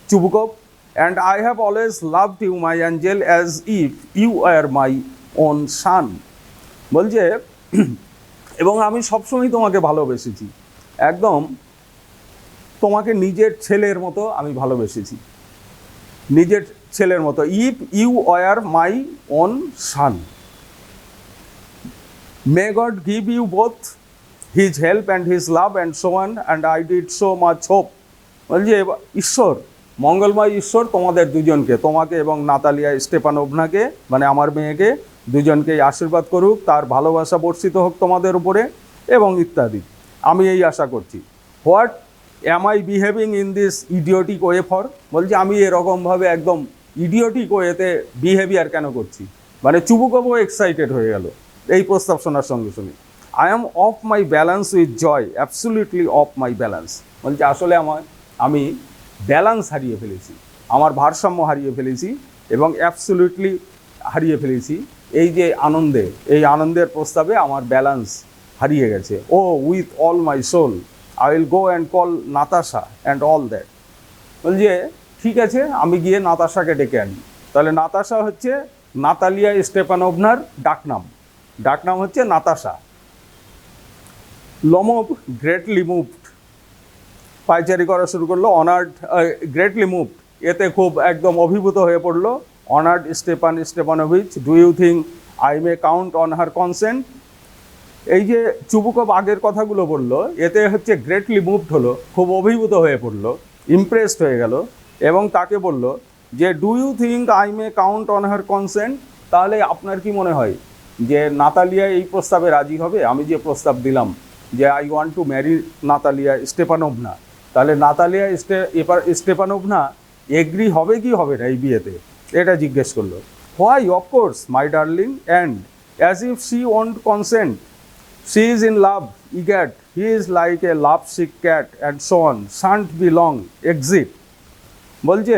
S2: Chubukov. And I have always loved you my angel as if you are my own son. বলছে, এবং আমি সবসময় তোমাকে ভালোবেসেছি, একদম তোমাকে নিজের ছেলের মতো আমি ভালোবেসেছি, নিজের ছেলের মতো। If you are my own son, may God give you both his help and his love and so on, and I did so much hope. বলছে ঈশ্বর মঙ্গলময় ঈশ্বর তোমাদের দুজনকে, তোমাকে এবং নাতালিয়া স্টেপানোভনাকে, মানে আমার মেয়েকে, দুজনকেই আশীর্বাদ করুক, তার ভালোবাসা বর্ষিত হোক তোমাদের উপরে এবং ইত্যাদি। আমি এই আশা করছি। What am I behaving in this idiotic way for? বলছি আমি এরকমভাবে একদম ইডিওটিক ওয়েতে বিহেভিয়ার কেন করছি? মানে চুবুকবও এক্সাইটেড হয়ে গেল এই প্রস্তাব শোনার সঙ্গে সঙ্গে। I am off my balance with joy, absolutely off my balance. বলছি আসলে আমি ব্যালেন্স হারিয়ে ফেলেছি, আমার ভারসাম্য হারিয়ে ফেলেছি এবং অ্যাবসলিউটলি হারিয়ে ফেলেছি। এই যে আনন্দে, এই আনন্দের প্রস্তাবে আমার ব্যালেন্স হারিয়ে গেছে। Oh with all my soul I will go and call Natasha and all that. বলছে ঠিক আছে, আমি গিয়ে নাতাশাকে ডেকে আনি। তাহলে নাতাশা হচ্ছে নাতালিয়া স্টেপানোভনার ডাকনাম, ডাকনাম হচ্ছে নাতাশা। লোমোভ গ্রেটলি মুভড, পায়চারি করা শুরু করলো। অনার্ড, গ্রেটলি মুভড, এতে খুব একদম অভিভূত হয়ে পড়লো। Honoured Stepanovich, do you think I may count on her consent? এই যে চুবুকভ আগের কথাগুলো বললো, এতে হচ্ছে গ্রেটলি মুভড হলো, খুব অভিভূত হয়ে পড়লো, ইমপ্রেসড হয়ে গেল এবং তাকে বলল যে do you think I may count on her consent? তাহলে আপনার কি মনে হয় যে নাতালিয়া এই প্রস্তাবে রাজি হবে? আমি যে প্রস্তাব দিলাম যে I want to marry Natalya Stepanovna, তাহলে নাতালিয়া স্টেপানোভনা এগ্রি হবে কি হবে না এই বিয়েতে? এটা জিজ্ঞেস করলো। Why, of course my darling, and as if she won't consent, she is in love, egad, he is like a love sick cat and so on, shan't be long, exit. বলছে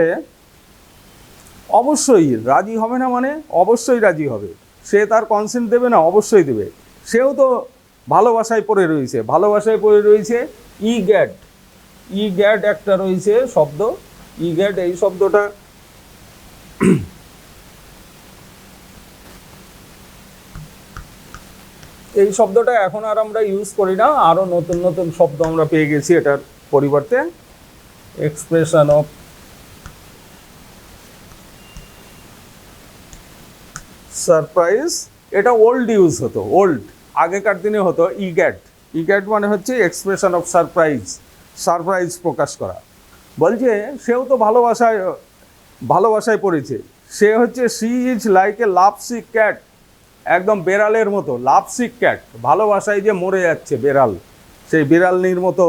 S2: অবশ্যই রাজি হবে না, মানে অবশ্যই রাজি হবে। সে তার কনসেন্ট দেবে না? অবশ্যই দেবে। সেও তো ভালোবাসায় পড়ে রয়েছে, ভালোবাসায় পড়ে রয়েছে। ইগ্যাট, ইগ্যাট একটা রয়েছে শব্দ, ইগ্যাট, এই শব্দটা এই শব্দটা এখন আর আমরা ইউজ করি না, আরও নতুন নতুন শব্দ আমরা পেয়ে গেছি এটার পরিবর্তে। এক্সপ্রেশন অফ সারপ্রাইজ, এটা ওল্ড ইউজ হতো, ওল্ড আগেকার দিনে হতো ইগ্যাট। ইগ্যাট মানে হচ্ছে এক্সপ্রেশন অফ সারপ্রাইজ, সারপ্রাইজ প্রকাশ করা। বলছে সেও তো ভালোবাসায় পড়েছে। সে হচ্ছে she is like a love sick cat, একদম বেড়ালের মতো, লাভ সিক ক্যাট, ভালোবাসায় যে মরে যাচ্ছে বেড়াল, সেই বিড়ালনির মতো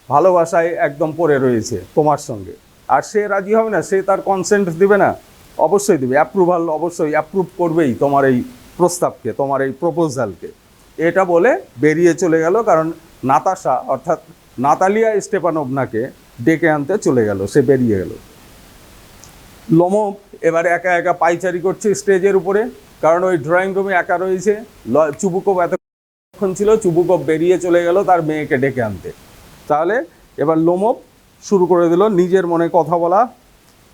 S2: ভালোবাসায় একদম পড়ে রয়েছে তোমার সঙ্গে। আর সে রাজি হবে না? সে তার কনসেন্ট দিবে না? অবশ্যই দেবে, অ্যাপ্রুভাল, অবশ্যই অ্যাপ্রুভ করবেই তোমার এই প্রস্তাবকে, তোমার এই প্রপোজালকে। এটা বলে বেরিয়ে চলে গেল, কারণ নাতাশা অর্থাৎ নাতালিয়া স্টেপানোভনাকে ডেকে আনতে চলে গেল, সে বেরিয়ে গেল। লোমোভ এবার একা একা পায়চারি করছে স্টেজের উপরে, কারণ ওই ড্রয়িং রুমে একা রয়েছে। চুবুকভ এতক্ষণ ছিল, চুবুকভ বেরিয়ে চলে গেল তার মেয়েকে ডেকে আনতে। তাহলে এবার লোমোভ শুরু করে দিল নিজের মনে কথা বলা।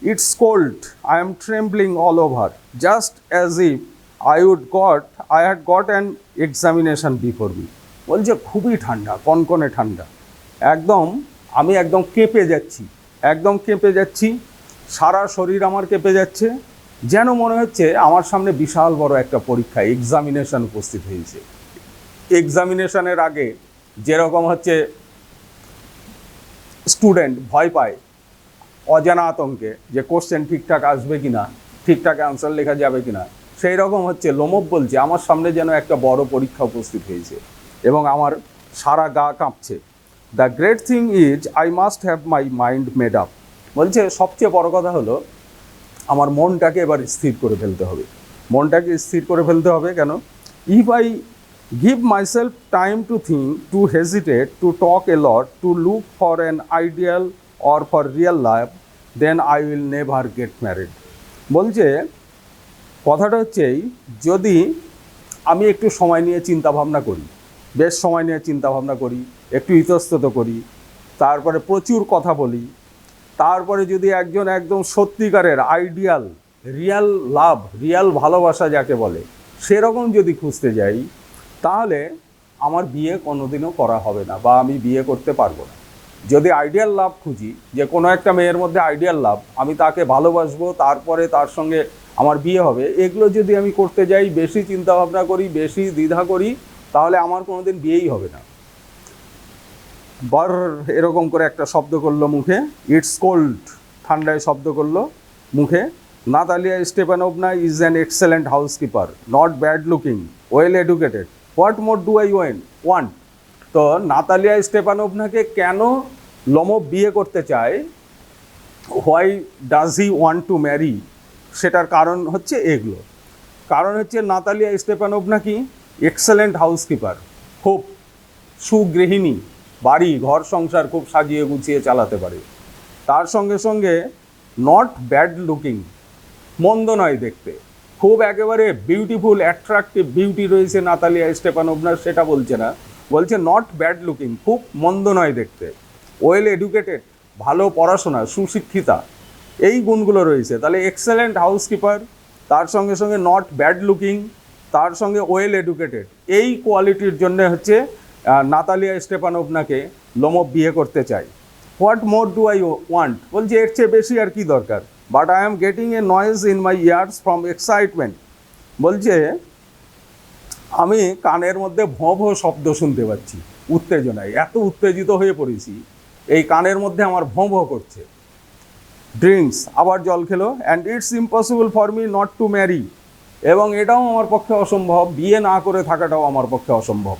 S2: It's cold, I am trembling all over, just as if I had got an examination before me. বলছে খুবই ঠান্ডা, কনকনে ঠান্ডা, আমি একদম কেঁপে যাচ্ছি, একদম কেঁপে যাচ্ছি, সারা শরীর আমার কেঁপে যাচ্ছে, যেন মনে হচ্ছে আমার সামনে বিশাল বড় একটা পরীক্ষা, এক্সামিনেশন উপস্থিত হয়েছে। এক্সামিনেশনের আগে যেরকম হচ্ছে স্টুডেন্ট ভয় পায় অজানা আতঙ্কে যে কোশ্চেন ঠিকঠাক আসবে কিনা, ঠিকঠাক অ্যান্সার লেখা যাবে কিনা, সেই রকম হচ্ছে লোমোভ বলছে আমার সামনে যেন একটা বড় পরীক্ষা উপস্থিত হয়েছে এবং আমার সারা গা কাঁপছে। The great thing is I must have my mind made up. বলছে সবচেয়ে বড় কথা হলো আমার মনটাকে এবার স্থির করে ফেলতে হবে। মনটাকে স্থির করে ফেলতে হবে কেন? If I give myself time to think, to hesitate, to talk a lot, to look for an ideal or for real life, then I will never get married. বলছে কথাটা হচ্ছে যদি আমি একটু সময় নিয়ে চিন্তা ভাবনা করি, বেশ সময় নিয়ে চিন্তা ভাবনা করি, একটু ইতস্তত করি, তারপরে প্রচুর কথা বলি, তারপরে যদি একদম সত্যিকারের আইডিয়াল, রিয়াল লাভ, রিয়াল ভালোবাসা যাকে বলে, সেরকম যদি খুঁজতে যাই, তাহলে আমার বিয়ে কোনোদিনও করা হবে না বা আমি বিয়ে করতে পারবো না। যদি আইডিয়াল লাভ খুঁজি, যে কোনো একটা মেয়ের মধ্যে আইডিয়াল লাভ, আমি তাকে ভালোবাসবো, তারপরে তার সঙ্গে আমার বিয়ে হবে, এগুলো যদি আমি করতে যাই, বেশি চিন্তাভাবনা করি, বেশি দ্বিধা করি, তাহলে আমার কোনোদিন বিয়েই হবে না। এরকম করে একটা শব্দ করলো মুখে। ইটস কোল্ড, ঠান্ডায় শব্দ করলো মুখে। Natalia Stepanovna is an excellent housekeeper, not bad looking, well educated, what more do I want. তো নাতালিয়া স্টেপানোভনাকে কেন লোমোভ বিয়ে করতে চায়, why does he want to marry, সেটার কারণ হচ্ছে এগুলো। কারণ হচ্ছে নাতালিয়া স্টেপানোভনা কি এক্সেলেন্ট হাউসকিপার, খুব সুগৃহিণী, বাড়ি ঘর সংসার খুব সাজিয়ে গুছিয়ে চালাতে পারে। তার সঙ্গে সঙ্গে নট ব্যাড লুকিং, মন্দ নয় দেখতে, খুব একেবারে বিউটিফুল অ্যাট্রাকটিভ বিউটি রয়েছে নাতালিয়া স্টেপানোভনার, সেটা বলছে না, বলছে নট ব্যাড লুকিং, খুব মন্দ নয় দেখতে। ওয়েল এডুকেটেড, ভালো পড়াশোনা, সুশিক্ষিতা, এই গুণগুলো রয়েছে। তাহলে এক্সেলেন্ট হাউসকিপার, তার সঙ্গে সঙ্গে নট ব্যাড লুকিং, তার সঙ্গে ওয়েল এডুকেটেড, এই কোয়ালিটির জন্য হচ্ছে নাতালিয়া স্টেপানোভনাকে লোমোভ বিয়ে করতে চাই। What more do I want, বলছে এর চেয়ে বেশি আর কি দরকার। But I am getting a noise in my years from excitement, বলছে আমি কানের মধ্যে ভোঁ ভোঁ শব্দ শুনতে পাচ্ছি উত্তেজনায়, এত উত্তেজিত হয়ে পড়েছি, এই কানের মধ্যে আমার ভোঁ ভোঁ করছে। ড্রিঙ্কস, আবার জল খেলো। And it's impossible for me not to marry, এবং এটাও আমার পক্ষে অসম্ভব, বিয়ে না করে থাকাটাও আমার পক্ষে অসম্ভব।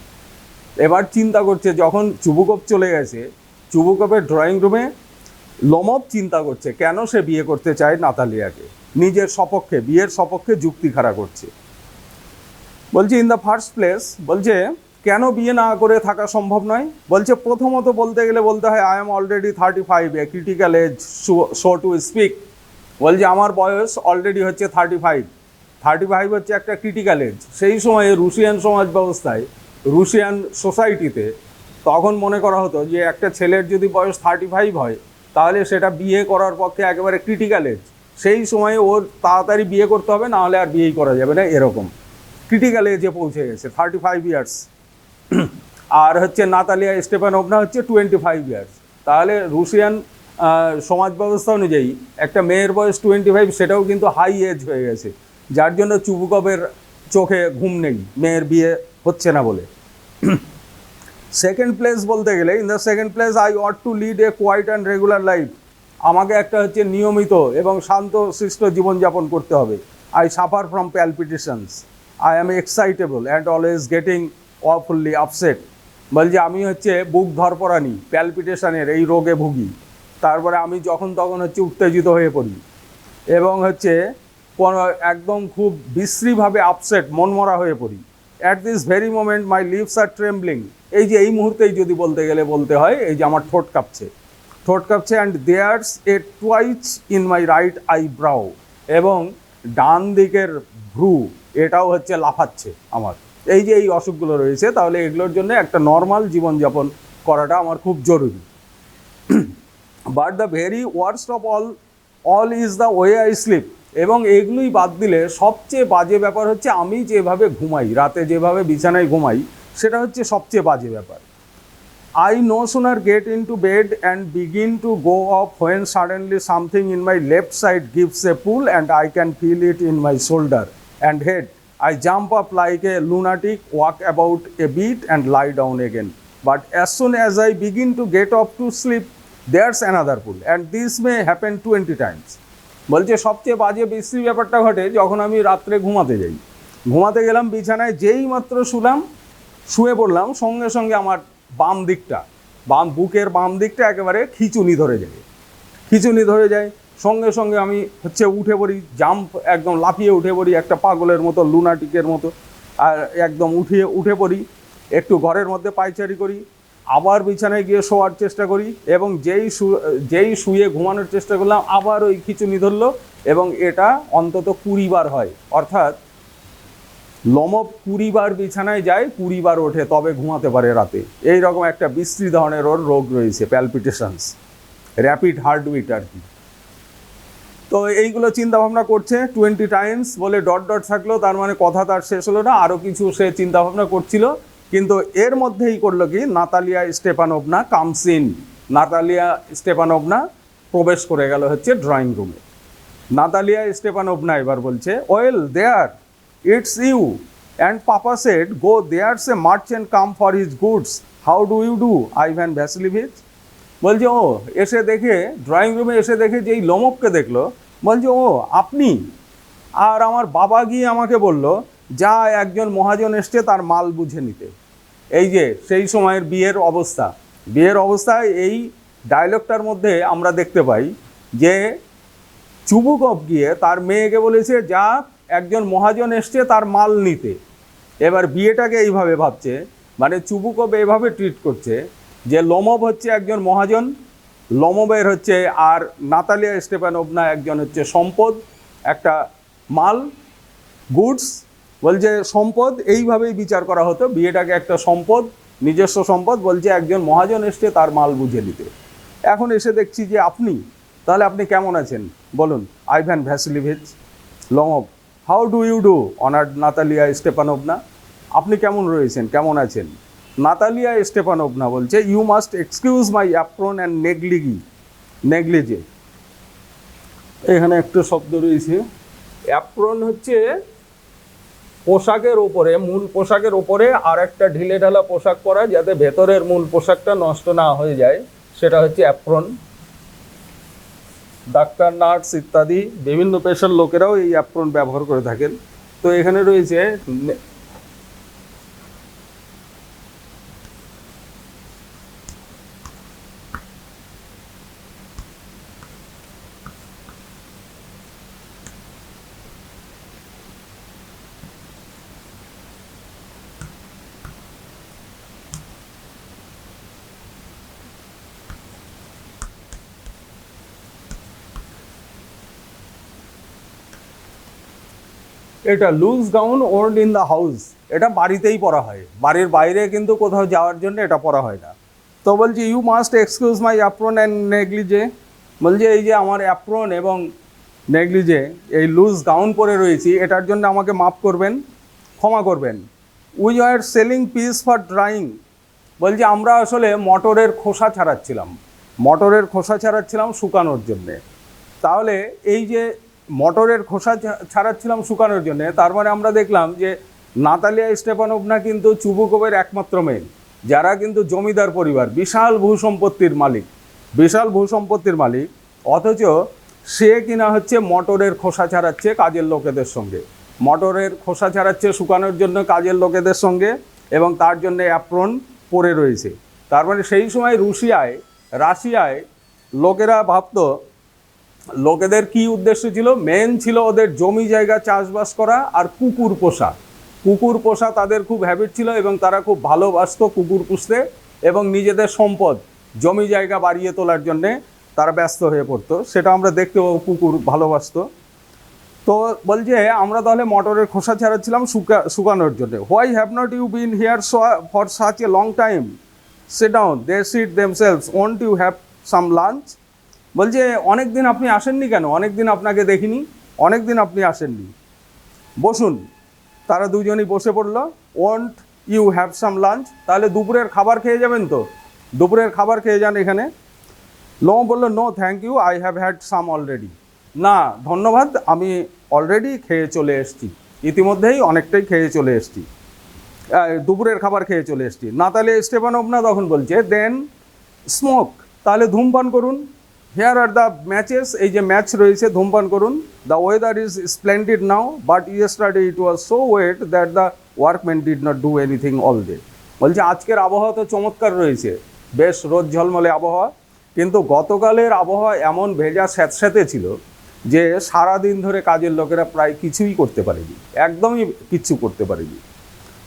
S2: এবার চিন্তা করছে, যখন চুবুকপ চলে গেছে, চুবুকপের ড্রয়িং রুমে লোমোভ চিন্তা করছে কেন সে বিয়ে করতে চায় নাতালিয়াকে, নিজের সপক্ষে, বিয়ের সপক্ষে যুক্তি খাড়া করছে। বলছে ইন দ্য ফার্স্ট প্লেস, বলছে কেন বিয়ে না করে থাকা সম্ভব নয়, বলছে প্রথমত বলতে গেলে বলতে হয় I am already 35, a critical age so to speak. বলছে আমার বয়স অলরেডি হচ্ছে 35 হচ্ছে একটা ক্রিটিক্যাল এজ। সেই সময়ে রুশিয়ান সমাজ ব্যবস্থায়, রুশিয়ান সোসাইটিতে তখন মনে করা হতো যে একটা ছেলের যদি বয়স 35 হয় তাহলে সেটা বিয়ে করার পক্ষে একেবারে ক্রিটিক্যাল এজ। সেই সময়ে ওর তাড়াতাড়ি বিয়ে করতে হবে, না হলে আর বিয়েই করা যাবে না, এরকম ক্রিটিক্যাল এজে পৌঁছে গেছে 35 ইয়ার্স। আর হচ্ছে নাতালিয়া স্টেপানোভনা হচ্ছে 25 ইয়ার্স। তাহলে রুশিয়ান সমাজ ব্যবস্থা অনুযায়ী একটা মেয়ের বয়স 25, সেটাও কিন্তু হাই এজ হয়ে গেছে, যার জন্য চুবুকপের চোখে ঘুম নেই, মেয়ের বিয়ে হচ্ছে না বলে। সেকেন্ড প্লেস বলতে গেলে, in the second place I want to lead a quiet and regular life, আমাকে একটা হচ্ছে নিয়মিত এবং শান্ত শিষ্ট জীবনযাপন করতে হবে। I suffer from palpitations, I am excitable and always getting awfully upset. বলছে আমি হচ্ছে বুক ধরপড়ানি, প্যালপিটেশনের এই রোগে ভুগি, তারপরে আমি যখন তখন হচ্ছে উত্তেজিত হয়ে পড়ি, এবং হচ্ছে কোনো একদম খুব বিশ্রীভাবে আপসেট, মনমরা হয়ে পড়ি। At this very moment my lips are trembling, এই যে এই মুহূর্তেই যদি বলতে গেলে বলতে হয়, এই যে আমার ঠোঁট কাঁপছে, and there's a twitch in my right eyebrow, এবং ডান দিকের ভ্রু এটাও হচ্ছে লাফাচ্ছে আমার। এই যে এই অসুখগুলো রয়েছে, তাহলে এগুলোর জন্য একটা নর্মাল জীবনযাপন করাটা আমার খুব জরুরি। But the very worst of all is the way I sleep, এবং এগুলোই বাদ দিলে সবচেয়ে বাজে ব্যাপার হচ্ছে আমি যেভাবে ঘুমাই, রাতে যেভাবে বিছানায় ঘুমাই, সেটা হচ্ছে সবচেয়ে বাজে ব্যাপার। I no sooner get into bed and begin to go off when suddenly something in my left side gives a pull and I can feel it in my shoulder and head. I jump up like a lunatic, walk about a bit and lie down again. But as soon as I begin to get off to sleep, there's another pull, and this may happen 20 times. বলছে সবচেয়ে বাজে বিশ্রী ব্যাপারটা ঘটে যখন আমি রাত্রে ঘুমাতে যাই। ঘুমাতে গেলাম বিছানায়, যেই মাত্র শুয়ে পড়লাম, সঙ্গে সঙ্গে আমার বুকের বাম দিকটা একেবারে খিঁচুনি ধরে যায়। সঙ্গে সঙ্গে আমি হচ্ছে উঠে পড়ি, একদম লাফিয়ে উঠে পড়ি, একটা পাগলের মতো, লুনাটিকের মতো, আর একদম উঠে পড়ি, একটু ঘরের মধ্যে পায়চারি করি, আবার বিছানায় গিয়ে শোয়ার চেষ্টা করি, এবং যেই শুয়ে ঘুমানোর চেষ্টা করলাম আবার ওই খিঁচুনি ধরলো, এবং এটা অন্তত 20 বার হয়। অর্থাৎ লোমোভ 20 বার বিছানায় যায়, 20 বার ওঠে, তবে ঘুমাতে পারে রাতে। এই রকম একটা বিশ্রী ধরনের ওর রোগ রয়েছে, প্যালপিটেশনস, র্যাপিড হার্টবিট আর কি। তো এইগুলো চিন্তা ভাবনা করছে 20 টাইমস বলে ডট থাকলো, তার মানে কথা তার শেষ হলো না, আরও কিছু সে চিন্তা ভাবনা করছিল। কিন্তু এর মধ্যেই করলো কি, Natalia Stepanovna comes in, Natalia Stepanovna প্রবেশ করে গেল হচ্ছে ড্রয়িং রুমে। নাতালিয়া স্টেপানোভনা এবার বলছে, well there it's you and papa said go there's a merchant come for his goods, how do you do Ivan Vasilievich. বলছে ও এসে দেখে ড্রয়িং রুমে এসে দেখে যে এই লোমবকে দেখলো, বলছে ও আপনি। আর আমার বাবা গিয়ে আমাকে বলল যা একজন মহাজন এসছে তার মাল বুঝে নিতে। এই যে সেই সময়ের বিয়ের অবস্থায় এই ডায়লগটার মধ্যে আমরা দেখতে পাই যে চুবুকব গিয়ে তার মেয়েকে বলেছে যা একজন মহাজন এসছে তার মাল নিতে। এবার বিয়েটাকে এইভাবে ভাবছে, মানে চুবুকব এইভাবে ট্রিট করছে যে লোমব হচ্ছে একজন মহাজন, লোমবের হচ্ছে আর নাতালিয়া স্টেপানোভনা একজন হচ্ছে সম্পদ, একটা মাল, গুডস। বলছে সম্পদ, এইভাবেই বিচার করা হতো বিয়েটাকে, একটা সম্পদ, নিজস্ব সম্পদ। বলছে একজন মহাজন এসছে তার মাল বুঝে নিতে। এখন এসে দেখছি যে আপনি, তাহলে আপনি কেমন আছেন বলুন? Ivan Vassilevitch Lomov, how do you do honoured Natalya Stepanovna, আপনি কেমন রয়েছেন, কেমন আছেন? নাতালিয়া স্টেপানোভনা বলছে you must excuse my apron and negligee. এখানে একটা শব্দ রয়েছে, অ্যাপ্রন হচ্ছে পোশাকের ওপরে, মূল পোশাকের ওপরে আর একটা ঢিলে ঢালা পোশাক পরা যাতে ভেতরের মূল পোশাকটা নষ্ট না হয়ে যায়, সেটা হচ্ছে অ্যাপ্রন। ডাক্তার, নার্স ইত্যাদি বিভিন্ন পেশার লোকেরাও এই অ্যাপ্রন ব্যবহার করে থাকেন। তো এখানে রয়েছে এটা loose gown worn in the house, এটা বাড়িতেই পরা হয়, বাড়ির বাইরে কিন্তু কোথাও যাওয়ার জন্য এটা পরা হয় না। তো বলছি you must excuse my apron and negligee, বলছে এই যে আমার অ্যাপ্রন এবং নেগলিজে, এই লুজ গাউন পরে রয়েছি, এটার জন্য আমাকে মাফ করবেন, ক্ষমা করবেন। We are selling piece for drawing, বলছে আমরা আসলে মটরের খোসা ছাড়াচ্ছিলাম শুকানোর জন্যে। তাহলে এই যে মটরের খোসা ছাড়াচ্ছিলাম শুকানোর জন্য, তার মানে আমরা দেখলাম যে নাতালিয়া স্টেপানোভনা কিন্তু চুবুকবের একমাত্র মেয়ে, যারা কিন্তু জমিদার পরিবার, বিশাল ভূসম্পত্তির মালিক, অথচ সে কিনা হচ্ছে মটরের খোসা ছাড়াচ্ছে কাজের লোকেদের সঙ্গে, মটরের খোসা ছাড়াচ্ছে শুকানোর জন্য কাজের লোকেদের সঙ্গে, এবং তার জন্য অ্যাপ্রন পরে রয়েছে। তার মানে সেই সময় রাশিয়ায় লোকেরা ভাবতো, লোকেদের কি উদ্দেশ্য ছিল, মেন ছিল ওদের জমি জায়গা চাষবাস করা আর কুকুর পোষা তাদের খুব হ্যাবিট ছিল, এবং তারা খুব ভালোবাসতো কুকুর পুষতে, এবং নিজেদের সম্পদ জমি জায়গা বাড়িয়ে তোলার জন্যে তারা ব্যস্ত হয়ে পড়তো। সেটা আমরা দেখতে পাবো, কুকুর ভালোবাসতো। তো বলছে আমরা তাহলে মটরের খোসা ছাড়াচ্ছিলাম শুকানোর জন্য। Why have not you been here for such a long time, sit down, they sit themselves, won't you have some lunch. বলছে অনেক দিন আপনি আসেননি কেন, অনেক দিন আপনাকে দেখিনি, অনেক দিন আপনি আসেননি, বসুন। তারা দুজনই বসে পড়লো। Won't you have some lunch, তাহলে দুপুরের খাবার খেয়ে যাবেন তো, দুপুরের খাবার খেয়ে যান এখানে। লোম বললো no thank you, I have had some already, না ধন্যবাদ, আমি অলরেডি খেয়ে চলে এসেছি, ইতিমধ্যেই অনেকটাই খেয়ে চলে এসেছি, দুপুরের খাবার খেয়ে চলে এসেছি। নাতালিয়া স্টেপানোভনা তখন বলছে দেন স্মোক, তাহলে ধূমপান করুন। হিয়ার আর দ্য ম্যাচেস, এই যে ম্যাচ রয়েছে, ধূমপান করুন। The weather is splendid now, but yesterday it was so wet that the workman did not do anything all day. বলছে আজকের আবহাওয়া তো চমৎকার রয়েছে, বেশ রোদ ঝলমলে আবহাওয়া, কিন্তু গতকালের আবহাওয়া এমন ভেজা স্যাঁতস্যাঁতে ছিল যে সারাদিন ধরে কাজের লোকেরা প্রায় কিছুই করতে পারেনি, একদমই কিচ্ছু করতে পারেনি।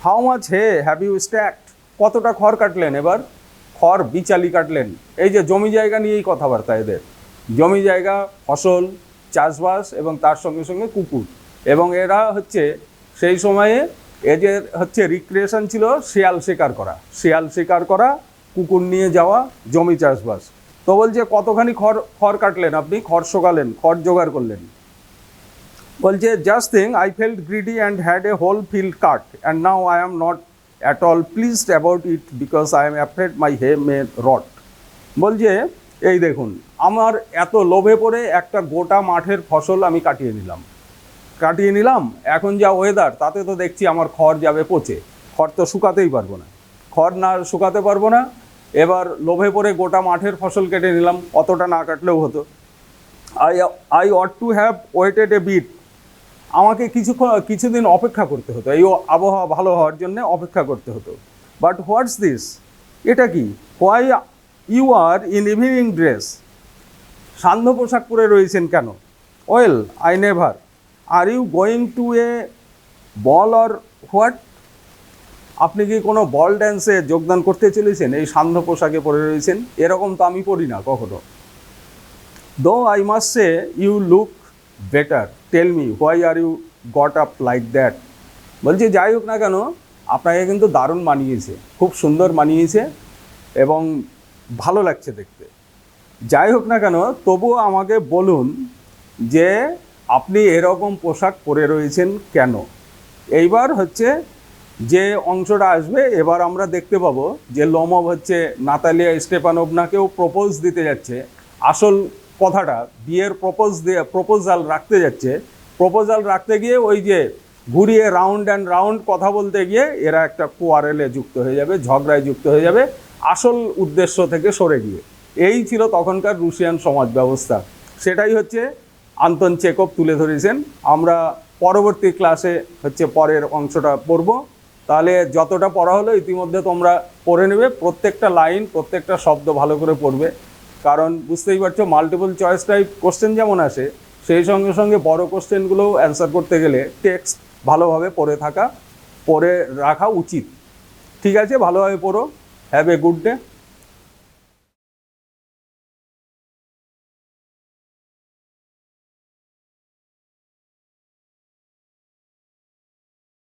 S2: How much hay have you stacked, কতটা খড় কাটলেন, এবার খড় বিচালি কাটলেন। এই যে জমি জায়গা নিয়েই কথাবার্তা এদের, জমি জায়গা, ফসল, চাষবাস, এবং তার সঙ্গে সঙ্গে কুকুর। এবং এরা হচ্ছে সেই সময়ে এদের হচ্ছে রিক্রিয়েশন ছিল শিয়াল শিকার করা, কুকুর নিয়ে যাওয়া, জমি চাষবাস। তো বলছে কতখানি খড় কাটলেন আপনি, খড় শোকালেন, খড় জোগাড় করলেন। বলছে just thing I felt greedy and had a whole field cut and now I am not at all pleased about it because I am afraid my hay may rot। বলছে এই দেখুন, আমার এত লোভে পড়ে একটা গোটা মাঠের ফসল আমি কাটিয়ে নিলাম, এখন যা ওয়েদার তাতে তো দেখছি আমার খড় যাবে পচে, খড় তো শুকাতেই পারবো না, খড় না শুকাতে পারবো না, এবার লোভে পড়ে গোটা মাঠের ফসল কেটে নিলাম, অতটা না কাটলেও হতো। I ought to have waited a bit, আমাকে কিছুদিন অপেক্ষা করতে হতো, এই আবহাওয়া ভালো হওয়ার জন্য অপেক্ষা করতে হতো। বাট হোয়াটস দিস, এটা কি? Why you are in evening dress, সান্ধ্য পোশাক পরে রয়েছেন কেন? Well I never, are you going to a ball or what, আপনি কি কোনো বল ড্যান্সে যোগদান করতে চলেছেন এই সান্ধ্য পোশাকে পরে রয়েছেন? এরকম তো আমি পড়ি না কখনো। Though I must say you look better, tell me why are you got up like that. বলছি যাই হোক না কেন, আপনাকে কিন্তু দারুণ মানিয়েছে, খুব সুন্দর মানিয়েছে এবং ভালো লাগছে দেখতে। যাই হোক না কেন, তবুও আমাকে বলুন যে আপনি এরকম পোশাক পরে রয়েছেন কেন। এইবার হচ্ছে যে অংশটা আসবে, এবার আমরা দেখতে পাবো যে লোমভ হচ্ছে নাতালিয়া স্টেপানোভনাকেও প্রপোজ দিতে যাচ্ছে। আসল কথাটা বিয়ের প্রপোজাল রাখতে যাচ্ছে। প্রপোজাল রাখতে গিয়ে ওই যে ঘুরিয়ে রাউন্ড অ্যান্ড রাউন্ড কথা বলতে গিয়ে এরা একটা কোয়ারেলে যুক্ত হয়ে যাবে, ঝগড়ায় যুক্ত হয়ে যাবে, আসল উদ্দেশ্য থেকে সরে গিয়ে। এই ছিল তখনকার রুশিয়ান সমাজ ব্যবস্থা। সেটাই হচ্ছে আন্তন চেকভ তুলে ধরেছেন। আমরা পরবর্তী ক্লাসে হচ্ছে পরের অংশটা পড়ব। তাহলে যতটা পড়া হলো ইতিমধ্যে তোমরা পড়ে নেবে, প্রত্যেকটা লাইন প্রত্যেকটা শব্দ ভালো করে পড়বে, কারণ বুঝতেই পারছো মাল্টিপল চয়েস টাইপ কোশ্চেন যেমন আসে, সেই সঙ্গে সঙ্গে বড় কোশ্চেনগুলোও অ্যান্সার করতে গেলে টেক্সট ভালোভাবে পড়ে রাখা উচিত। ঠিক আছে, ভালোভাবে পড়ো। Have a good day.